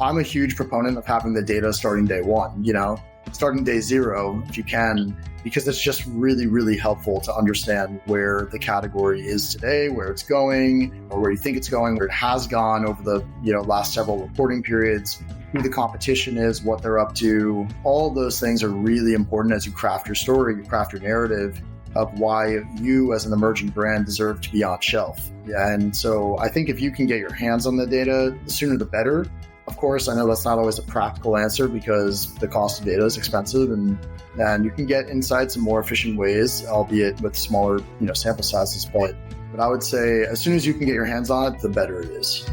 I'm a huge proponent of having the data starting day one, starting day zero if you can, because it's just really, really helpful to understand where the category is today, where it's going, or where you think it's going, where it has gone over the last several reporting periods, who the competition is, what they're up to. All of those things are really important as you craft your story, you craft your narrative of why you as an emerging brand deserve to be on shelf. And so I think if you can get your hands on the data, the sooner the better. Of course, I know that's not always a practical answer because the cost of data is expensive, and you can get insights in more efficient ways, albeit with smaller sample sizes. But I would say as soon as you can get your hands on it, the better it is.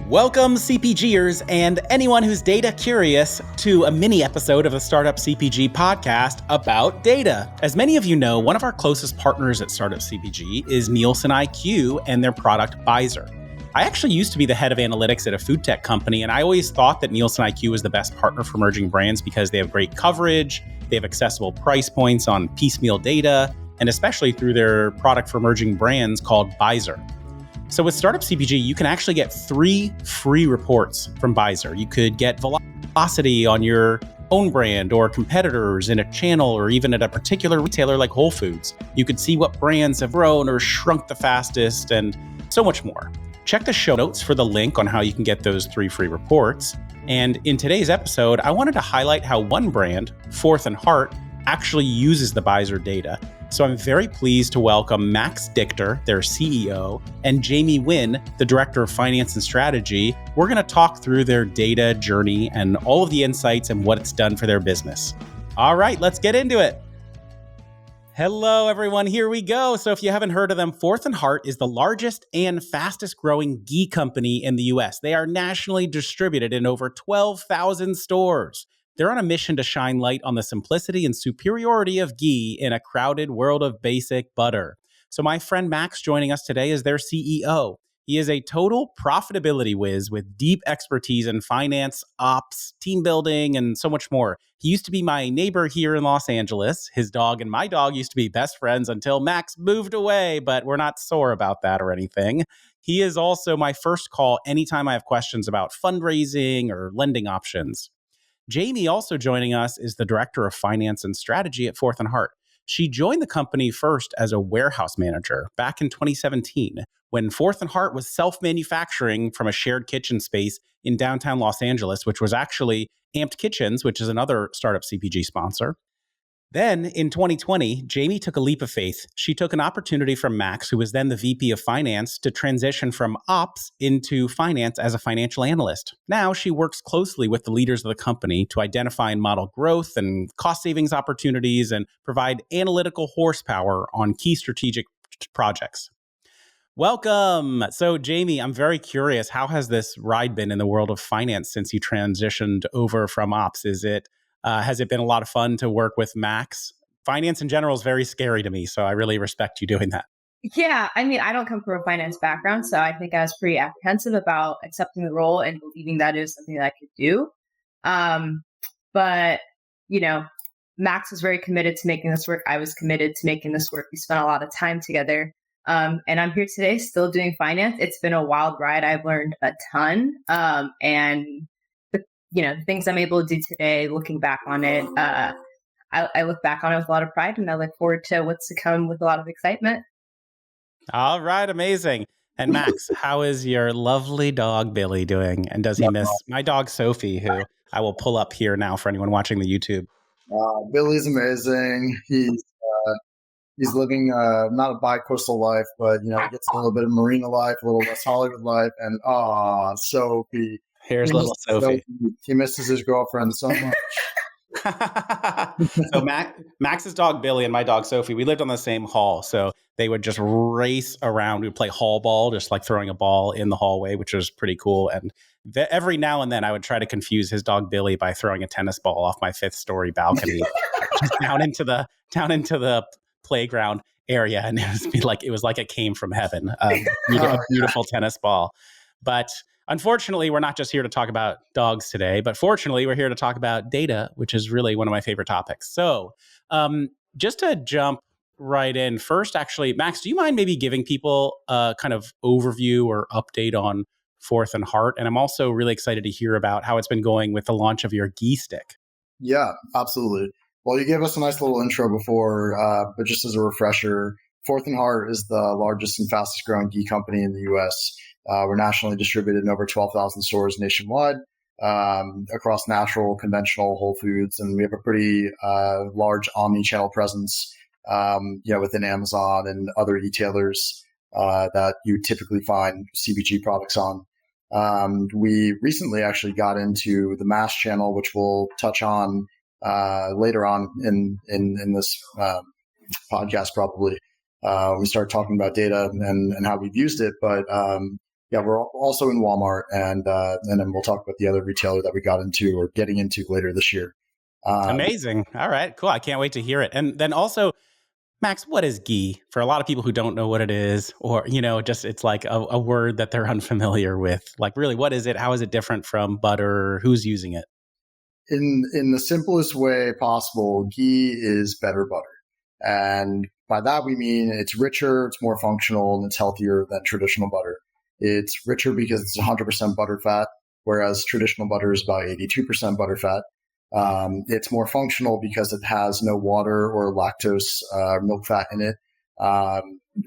Welcome, CPGers and anyone who's data curious to a mini episode of the Startup CPG podcast about data. As many of you know, one of our closest partners at Startup CPG is Nielsen IQ and their product Byzer. I actually used to be the head of analytics at a food tech company, and I always thought that Nielsen IQ was the best partner for emerging brands because they have great coverage, they have accessible price points on piecemeal data, and especially through their product for emerging brands called Byzer. So with Startup CPG, you can actually get 3 free reports from Byzer. You could get velocity on your own brand or competitors in a channel or even at a particular retailer like Whole Foods. You could see what brands have grown or shrunk the fastest and so much more. Check the show notes for the link on how you can get those 3 free reports. And in today's episode, I wanted to highlight how one brand, Forth & Heart, actually uses the Byzer data. So I'm very pleased to welcome Max Dichter, their CEO, and Jamie Nguyen, the Director of Finance and Strategy. We're going to talk through their data journey and all of the insights and what it's done for their business. All right, let's get into it. Hello, everyone. Here we go. So if you haven't heard of them, Forth & Heart is the largest and fastest growing ghee company in the US. They are nationally distributed in over 12,000 stores. They're on a mission to shine light on the simplicity and superiority of ghee in a crowded world of basic butter. So my friend Max joining us today is their CEO. He is a total profitability whiz with deep expertise in finance, ops, team building, and so much more. He used to be my neighbor here in Los Angeles. His dog and my dog used to be best friends until Max moved away, but we're not sore about that or anything. He is also my first call anytime I have questions about fundraising or lending options. Jamie, also joining us, is the Director of Finance and Strategy at Forth & Heart. She joined the company first as a warehouse manager back in 2017 when Forth & Heart was self-manufacturing from a shared kitchen space in downtown Los Angeles, which was actually Amped Kitchens, which is another Startup CPG sponsor. Then in 2020, Jamie took a leap of faith. She took an opportunity from Max, who was then the VP of Finance, to transition from ops into finance as a financial analyst. Now she works closely with the leaders of the company to identify and model growth and cost savings opportunities and provide analytical horsepower on key strategic projects. Welcome. So Jamie, I'm very curious, how has this ride been in the world of finance since you transitioned over from ops? Has it been a lot of fun to work with Max? Finance in general is very scary to me, so I really respect you doing that. Yeah, I don't come from a finance background, so I think I was pretty apprehensive about accepting the role and believing that it was something that I could do. But, Max was very committed to making this work. I was committed to making this work. We spent a lot of time together. And I'm here today still doing finance. It's been a wild ride. I've learned a ton. And the things I'm able to do today, looking back on it, I look back on it with a lot of pride, and I look forward to what's to come with a lot of excitement. All right, amazing. And Max, how is your lovely dog Billy doing? And does he miss my dog Sophie, who I will pull up here now for anyone watching the YouTube? Billy's amazing. He's living not a bi-coastal life, but he gets a little bit of marina life, a little West Hollywood life, and Sophie. Here's little Sophie. He misses his girlfriend so much. So Max's dog Billy and my dog Sophie, we lived on the same hall, so they would just race around. We would play hall ball, just like throwing a ball in the hallway, which was pretty cool. And every now and then I would try to confuse his dog Billy by throwing a tennis ball off my 5th story balcony down into the playground area, and it was like it came from heaven. Beautiful tennis ball. But unfortunately, we're not just here to talk about dogs today, but fortunately, we're here to talk about data, which is really one of my favorite topics. So just to jump right in first, actually, Max, do you mind maybe giving people a kind of overview or update on Fourth and Heart. And I'm also really excited to hear about how it's been going with the launch of your ghee stick. Yeah, absolutely. Well, you gave us a nice little intro before, but just as a refresher, Fourth and Heart is the largest and fastest growing ghee company in the U.S. We're nationally distributed in over 12,000 stores nationwide, across natural, conventional, Whole Foods, and we have a pretty large omni-channel presence, within Amazon and other retailers that you typically find CPG products on. We recently actually got into the mass channel, which we'll touch on later on in this podcast, probably. We start talking about data and how we've used it, but we're also in Walmart, and then we'll talk about the other retailer that we got into or getting into later this year. Amazing. All right, cool. I can't wait to hear it. And then also, Max, what is ghee? For a lot of people who don't know what it is, or, just it's like a word that they're unfamiliar with. Like, really, what is it? How is it different from butter? Who's using it? In the simplest way possible, ghee is better butter. And by that, we mean it's richer, it's more functional, and it's healthier than traditional butter. It's richer because it's 100% butter fat, whereas traditional butter is about 82% butter fat. It's more functional because it has no water or lactose milk fat in it,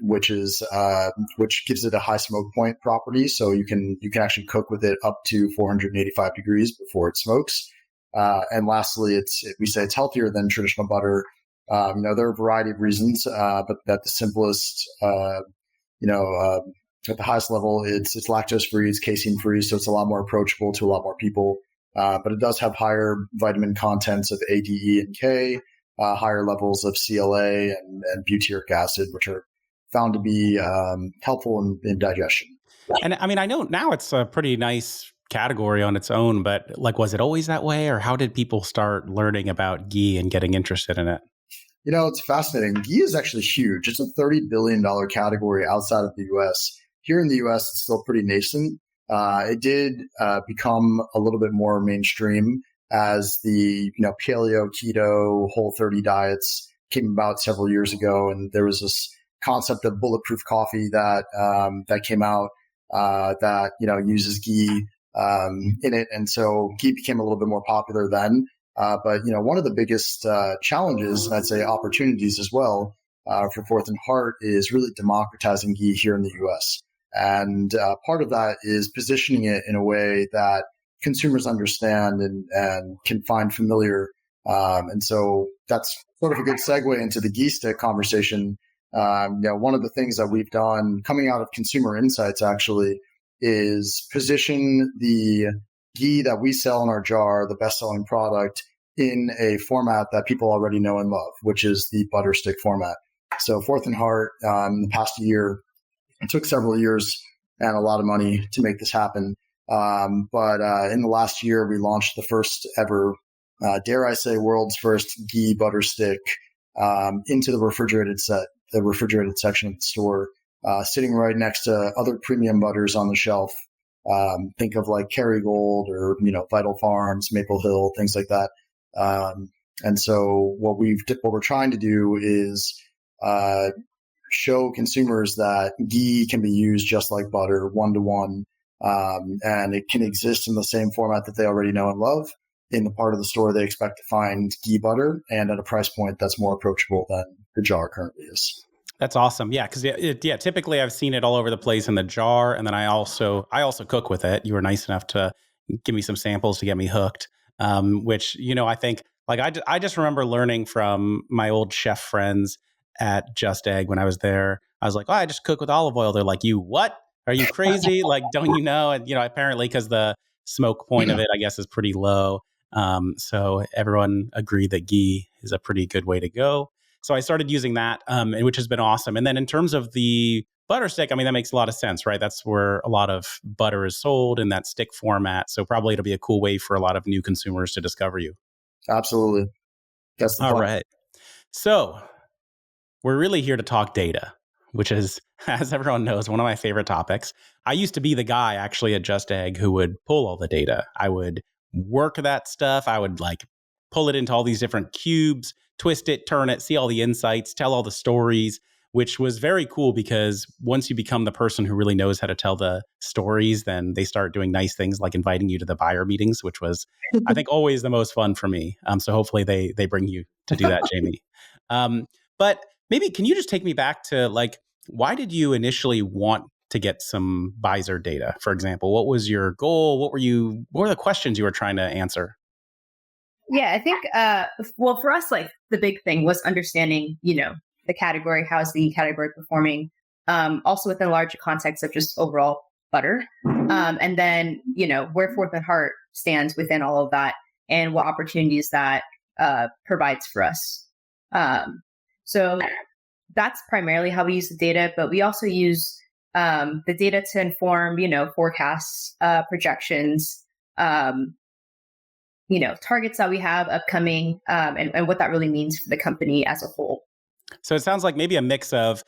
which gives it a high smoke point property. So you can actually cook with it up to 485 degrees before it smokes. And lastly, we say it's healthier than traditional butter. There are a variety of reasons, but at the simplest, at the highest level, it's lactose free, it's casein free, so it's a lot more approachable to a lot more people. But it does have higher vitamin contents of A, D, E, and K, higher levels of CLA and butyric acid, which are found to be helpful in digestion. And I mean, I know now it's a pretty nice category on its own, but like, was it always that way, or how did people start learning about ghee and getting interested in it? It's fascinating. Ghee is actually huge. It's a $30 billion category outside of the U.S. Here in the U.S., it's still pretty nascent. It did become a little bit more mainstream as the paleo, keto, Whole30 diets came about several years ago, and there was this concept of bulletproof coffee that came out that uses ghee in it, and so ghee became a little bit more popular then. But one of the biggest challenges, and I'd say opportunities as well, for Fourth and Heart is really democratizing ghee here in the U.S. And part of that is positioning it in a way that consumers understand and can find familiar. And so that's sort of a good segue into the ghee stick conversation. One of the things that we've done coming out of consumer insights actually is position the ghee that we sell in our jar, the best-selling product, in a format that people already know and love, which is the butter stick format. So Fourth and Heart, in the past year, it took several years and a lot of money to make this happen. But in the last year, we launched the first ever, dare I say, world's first ghee butter stick into the refrigerated section of the store, sitting right next to other premium butters on the shelf. Think of like Kerrygold or Vital Farms, Maple Hill, things like that. And so what we're trying to do is show consumers that ghee can be used just like butter, 1-to-1, and it can exist in the same format that they already know and love in the part of the store they expect to find ghee butter, and at a price point that's more approachable than the jar currently is. That's awesome. Yeah, because typically I've seen it all over the place in the jar, and then I also cook with it. You were nice enough to give me some samples to get me hooked. Which I think like I just remember learning from my old chef friends at Just Egg when I was there. I was like, oh, I just cook with olive oil. They're like, you what? Are you crazy? Like, don't you know? And apparently because the smoke point of it, I guess, is pretty low. So everyone agreed that ghee is a pretty good way to go. So I started using that, which has been awesome. And then in terms of the butter stick, I mean, that makes a lot of sense, right? That's where a lot of butter is sold in that stick format. So probably it'll be a cool way for a lot of new consumers to discover you. Absolutely. That's the All point. right. So we're really here to talk data, which is, as everyone knows, one of my favorite topics. I used to be the guy actually at Just Egg who would pull all the data. I would work that stuff. I would like pull it into all these different cubes, twist it, turn it, see all the insights, tell all the stories. which was very cool because once you become the person who really knows how to tell the stories, then they start doing nice things like inviting you to the buyer meetings, which was, I think, always the most fun for me. So hopefully they bring you to do that, Jamie. But maybe can you just take me back to like, why did you initially want to get some Visor data, for example? What was your goal? What were the questions you were trying to answer? Yeah, I think, well, for us, like the big thing was understanding, the category, how's the category performing, also within a larger context of just overall butter. And then, where Fourth and Heart stands within all of that and what opportunities that provides for us. So that's primarily how we use the data, but we also use the data to inform, forecasts, projections, targets that we have upcoming, and what that really means for the company as a whole. So it sounds like maybe a mix of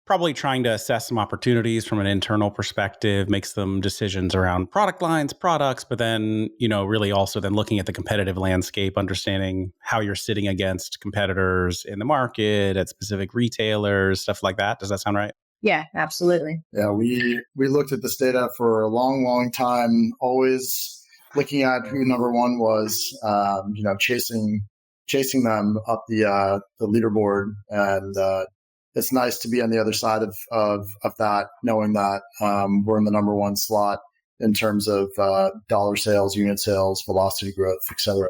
probably trying to assess some opportunities from an internal perspective, make some decisions around product lines, products, but then, really also then looking at the competitive landscape, understanding how you're sitting against competitors in the market, at specific retailers, stuff like that. Does that sound right? Yeah, absolutely. Yeah, we looked at this data for a long, long time, always looking at who number one was, chasing them up the leaderboard, and it's nice to be on the other side of that, knowing that we're in the number one slot in terms of dollar sales, unit sales, velocity growth, et cetera.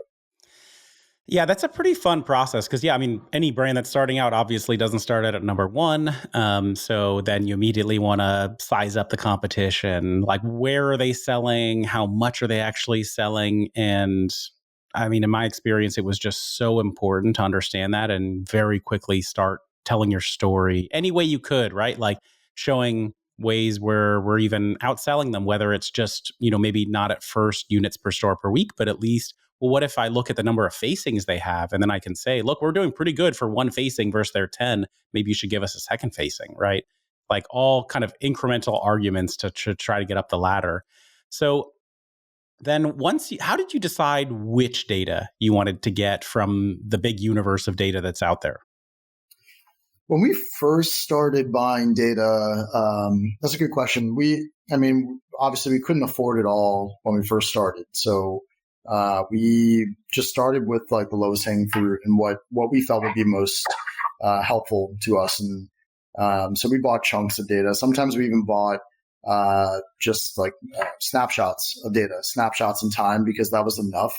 Yeah, that's a pretty fun process because, any brand that's starting out obviously doesn't start at number one. So then you immediately want to size up the competition. Like, where are they selling? How much are they actually selling? And in my experience, it was just so important to understand that and very quickly start telling your story any way you could, right? Like showing ways where we're even outselling them, whether it's just, maybe not at first units per store per week, but at least, well, what if I look at the number of facings they have and then I can say, look, we're doing pretty good for one facing versus their 10. Maybe you should give us a second facing, right? Like all kind of incremental arguments to try to get up the ladder. So then how did you decide which data you wanted to get from the big universe of data that's out there? When we first started buying data, that's a good question. Obviously we couldn't afford it all when we first started. So we just started with like the lowest hanging fruit and what we felt would be most helpful to us. And so we bought chunks of data. Sometimes we even bought just like snapshots of data, snapshots in time, because that was enough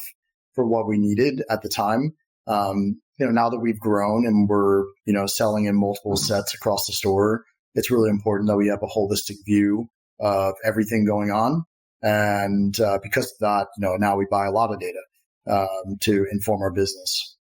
for what we needed at the time. Now that we've grown and we're, selling in multiple sets across the store, it's really important that we have a holistic view of everything going on. And because of that, now we buy a lot of data to inform our business.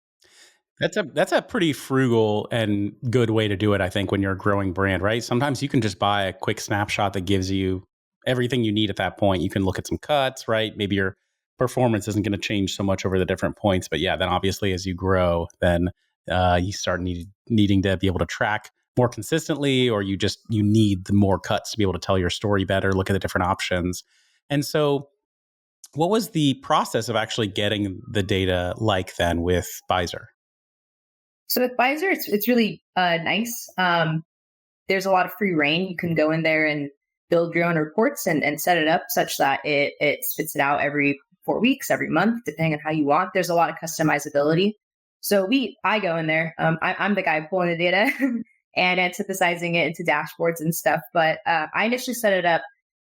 That's a pretty frugal and good way to do it, I think, when you're a growing brand, right? Sometimes you can just buy a quick snapshot that gives you everything you need at that point. You can look at some cuts, right? Maybe your performance isn't going to change so much over the different points. But yeah, then obviously as you grow, then you start needing to be able to track more consistently, or you need the more cuts to be able to tell your story better, look at the different options. And so what was the process of actually getting the data like then with Visor? So with Visor, it's really nice. There's a lot of free reign. You can go in there and build your own reports and set it up such that it spits it out every 4 weeks, every month, depending on how you want. There's a lot of customizability. So I go in there. I'm the guy pulling the data and synthesizing it into dashboards and stuff. But I initially set it up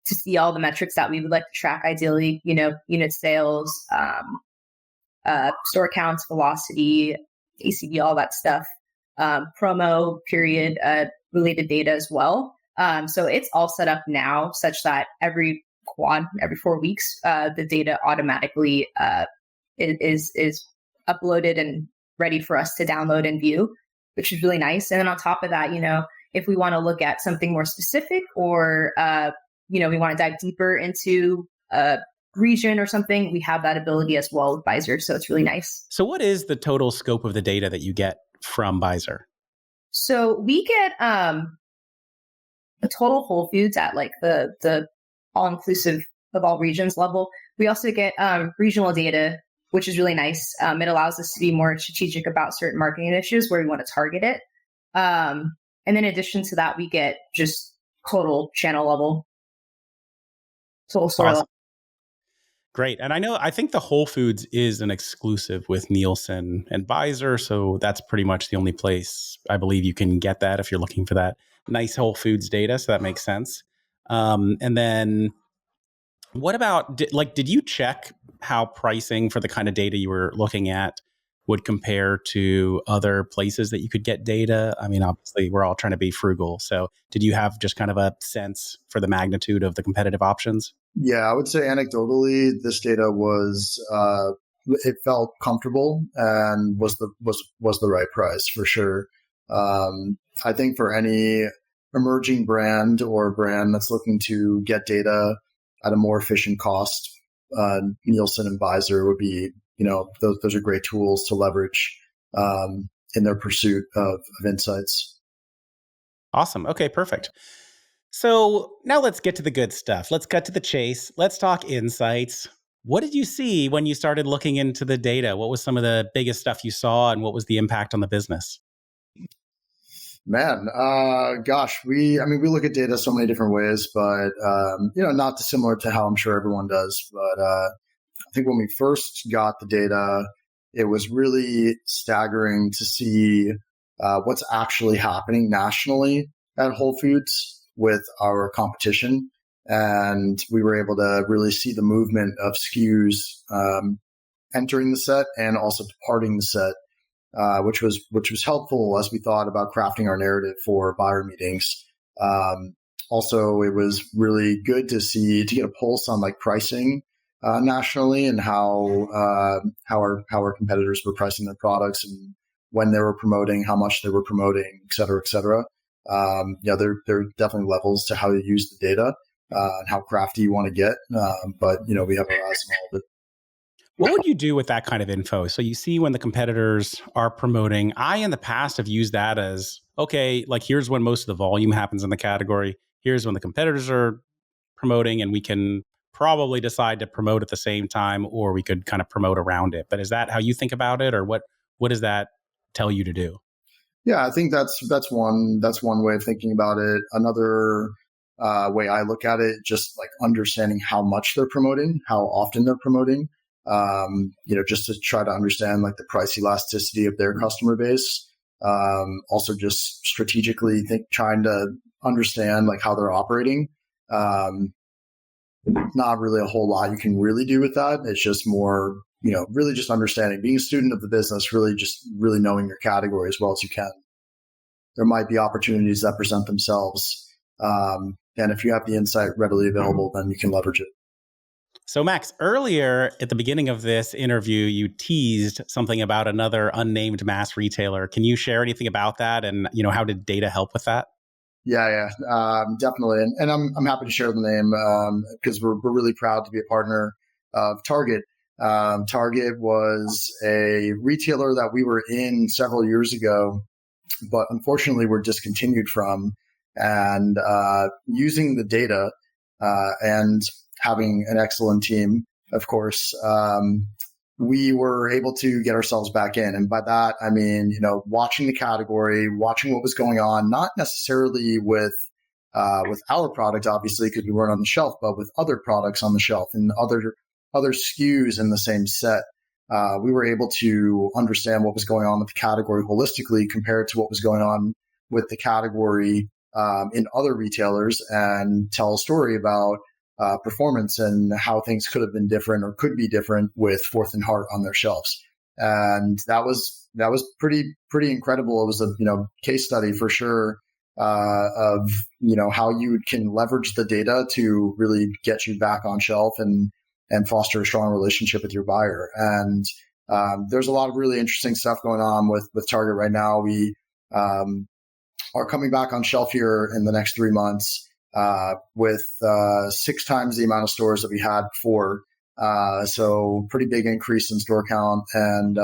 to see all the metrics that we would like to track, ideally, unit sales, store counts, velocity, ACV, all that stuff, promo period related data as well. So it's all set up now such that every 4 weeks, the data automatically is uploaded and ready for us to download and view, which is really nice. And then on top of that, if we want to look at something more specific or, we want to dive deeper into a region or something, we have that ability as well with Visor. So it's really nice. So what is the total scope of the data that you get from Visor? So we get the total Whole Foods at like the all-inclusive of all regions level. We also get regional data, which is really nice. It allows us to be more strategic about certain marketing initiatives where we want to target it. And And then in addition to that, we get just total channel level, total store Awesome. level. Great. And I think the Whole Foods is an exclusive with Nielsen and Beiser. So that's pretty much the only place I believe you can get that if you're looking for that nice Whole Foods data. So that makes sense. And then what about, did you check how pricing for the kind of data you were looking at would compare to other places that you could get data? I mean, obviously, we're all trying to be frugal. So did you have just kind of a sense for the magnitude of the competitive options? Yeah, I would say anecdotally, this data it felt comfortable and was the right price for sure. I think for any emerging brand or brand that's looking to get data at a more efficient cost, Nielsen and Visor would be, those are great tools to leverage in their pursuit of insights. Awesome. Okay, perfect. So now let's get to the good stuff. Let's cut to the chase. Let's talk insights. What did you see when you started looking into the data? What was some of the biggest stuff you saw and what was the impact on the business? Man, we look at data so many different ways, but, not dissimilar to how I'm sure everyone does. But I think when we first got the data, it was really staggering to see what's actually happening nationally at Whole Foods with our competition. And we were able to really see the movement of SKUs entering the set and also departing the set, which was helpful as we thought about crafting our narrative for buyer meetings. Also, it was really good to get a pulse on like pricing nationally and how our competitors were pricing their products and when they were promoting, how much they were promoting, et cetera, et cetera. There are definitely levels to how you use the data and how crafty you want to get. But we have our eyes on all of it. What would you do with that kind of info? So you see when the competitors are promoting, I in the past have used that as, okay, like here's when most of the volume happens in the category. Here's when the competitors are promoting and we can probably decide to promote at the same time or we could kind of promote around it. But is that how you think about it or what does that tell you to do? Yeah, I think that's one way of thinking about it. Another way I look at it, just like understanding how much they're promoting, how often they're promoting, just to try to understand like the price elasticity of their customer base. Also just strategically trying to understand like how they're operating. Not really a whole lot you can really do with that. It's just more, really just understanding, being a student of the business, really knowing your category as well as you can. There might be opportunities that present themselves. And if you have the insight readily available, then you can leverage it. So Max, earlier at the beginning of this interview, you teased something about another unnamed mass retailer. Can you share anything about that? And, how did data help with that? Yeah, definitely. And I'm happy to share the name because we're really proud to be a partner of Target. Target was a retailer that we were in several years ago, but unfortunately we're discontinued from. And using the data and having an excellent team, of course, we were able to get ourselves back in. And by that, I mean, watching the category, watching what was going on, not necessarily with our product, obviously, because we weren't on the shelf, but with other products on the shelf and other SKUs in the same set. We were able to understand what was going on with the category holistically compared to what was going on with the category in other retailers and tell a story about performance and how things could have been different or could be different with Fourth and Heart on their shelves. And that was pretty incredible. It was a case study for sure of how you can leverage the data to really get you back on shelf and foster a strong relationship with your buyer. And there's a lot of really interesting stuff going on with Target right now. We are coming back on shelf here in the next 3 months with 6 times the amount of stores that we had before. So pretty big increase in store count and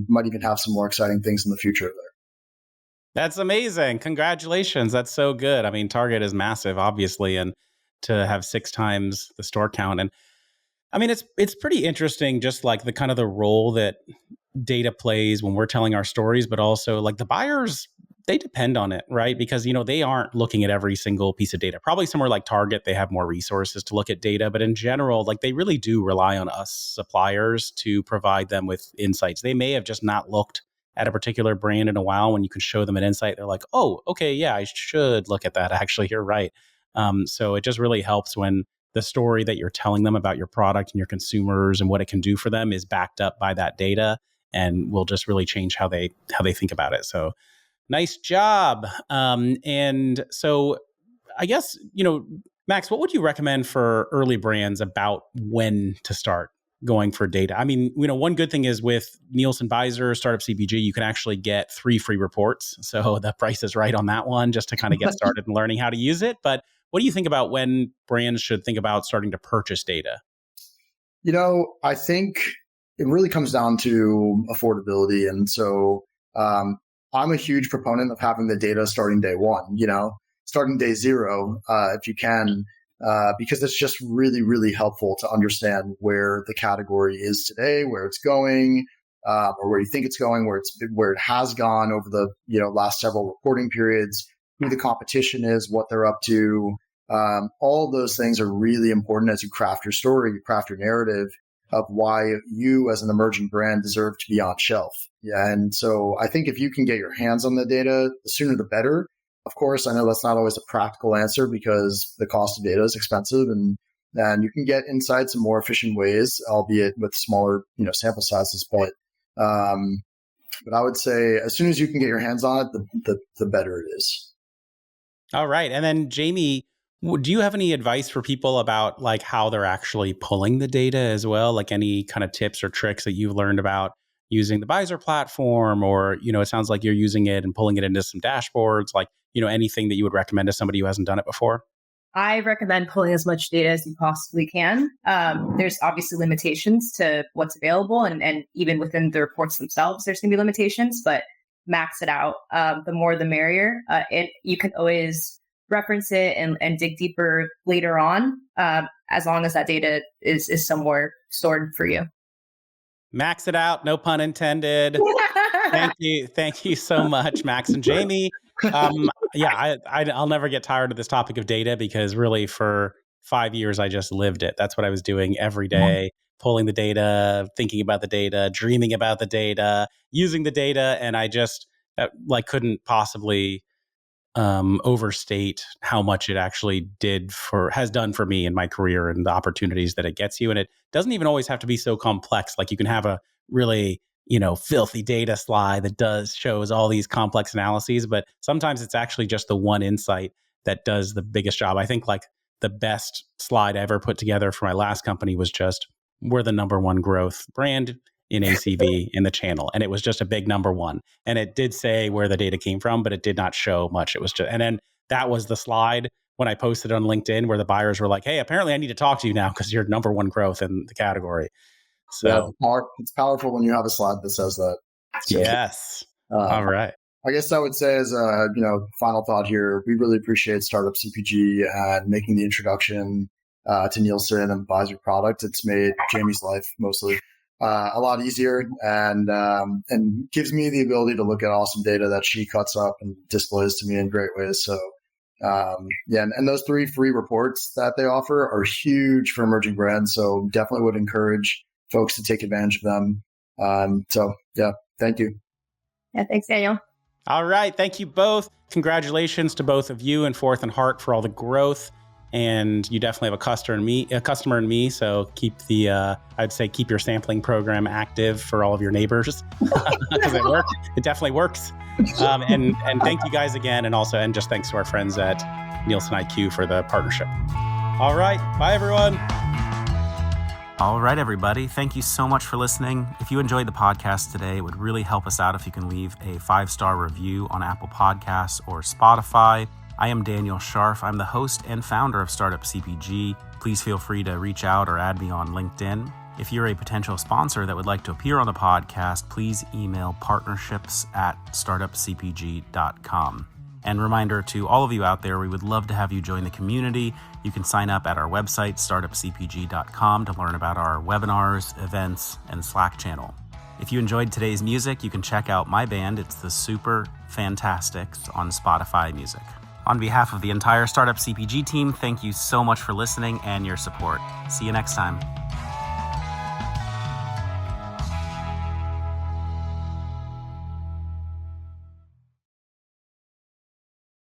might even have some more exciting things in the future there. That's amazing. Congratulations. That's so good. I mean, Target is massive, obviously, and to have 6 times the store count. And I mean, it's pretty interesting, just like the kind of the role that data plays when we're telling our stories, but also like the buyers They depend on it, right? Because, they aren't looking at every single piece of data. Probably somewhere like Target, they have more resources to look at data. But in general, like they really do rely on us suppliers to provide them with insights. They may have just not looked at a particular brand in a while. When you can show them an insight, they're like, oh, okay, yeah, I should look at that. Actually, you're right. So it just really helps when the story that you're telling them about your product and your consumers and what it can do for them is backed up by that data, and will just really change how they think about it. So nice job. And so I guess, Max, what would you recommend for early brands about when to start going for data? I mean, one good thing is with Nielsen Visor, Startup CPG, you can actually get 3 free reports. So the price is right on that one, just to kind of get started and learning how to use it. But what do you think about when brands should think about starting to purchase data? I think it really comes down to affordability. And so I'm a huge proponent of having the data starting day one, starting day zero, if you can, because it's just really, really helpful to understand where the category is today, where it's going, or where you think it's going, where it has gone over the, last several reporting periods, who the competition is, what they're up to. All of those things are really important as you craft your story, you craft your narrative of why you as an emerging brand deserve to be on shelf. Yeah. And so I think if you can get your hands on the data, the sooner the better. Of course, I know that's not always a practical answer because the cost of data is expensive, and you can get insights in more efficient ways, albeit with smaller, sample sizes. But I would say as soon as you can get your hands on it, the better it is. All right. And then Jamie, do you have any advice for people about like how they're actually pulling the data as well? Like any kind of tips or tricks that you've learned about using the Visor platform, or, it sounds like you're using it and pulling it into some dashboards, like, anything that you would recommend to somebody who hasn't done it before? I recommend pulling as much data as you possibly can. There's obviously limitations to what's available, and even within the reports themselves, there's going to be limitations, but max it out. The more, the merrier. And you can always reference it and dig deeper later on, as long as that data is somewhere stored for you. Max it out, no pun intended. Thank you so much, Max and Jamie. I'll never get tired of this topic of data, because really for 5 years I just lived it. That's what I was doing every day, pulling the data, thinking about the data, dreaming about the data, using the data, and I just couldn't possibly overstate how much it actually has done for me in my career and the opportunities that it gets you. And it doesn't even always have to be so complex. Like you can have a really, filthy data slide that shows all these complex analyses, but sometimes it's actually just the one insight that does the biggest job. I think like the best slide I ever put together for my last company was just, we're the number one growth brand in ACV in the channel. And it was just a big number one. And it did say where the data came from, but it did not show much. It was just, and then that was the slide when I posted on LinkedIn where the buyers were like, hey, apparently I need to talk to you now because you're number one growth in the category. So it's powerful when you have a slide that says that. So, yes. All right. I guess I would say as a, final thought here, we really appreciate Startup CPG and making the introduction to Nielsen and Visor product. It's made Jamie's life mostly a lot easier, and gives me the ability to look at awesome data that she cuts up and displays to me in great ways. So, and those 3 free reports that they offer are huge for emerging brands. So definitely would encourage folks to take advantage of them. Thank you. Yeah, thanks, Daniel. All right. Thank you both. Congratulations to both of you and Forth and Hart for all the growth. And you definitely have a customer in me. So keep keep your sampling program active for all of your neighbors, because it works. It definitely works. And thank you guys again. And just thanks to our friends at Nielsen IQ for the partnership. All right. Bye, everyone. All right, everybody. Thank you so much for listening. If you enjoyed the podcast today, it would really help us out if you can leave a 5-star review on Apple Podcasts or Spotify. I am Daniel Scharff. I'm the host and founder of Startup CPG. Please feel free to reach out or add me on LinkedIn. If you're a potential sponsor that would like to appear on the podcast, please email partnerships@startupcpg.com. And reminder to all of you out there, we would love to have you join the community. You can sign up at our website, startupcpg.com, to learn about our webinars, events, and Slack channel. If you enjoyed today's music, you can check out my band. It's the Super Fantastics on Spotify Music. On behalf of the entire Startup CPG team, thank you so much for listening and your support. See you next time.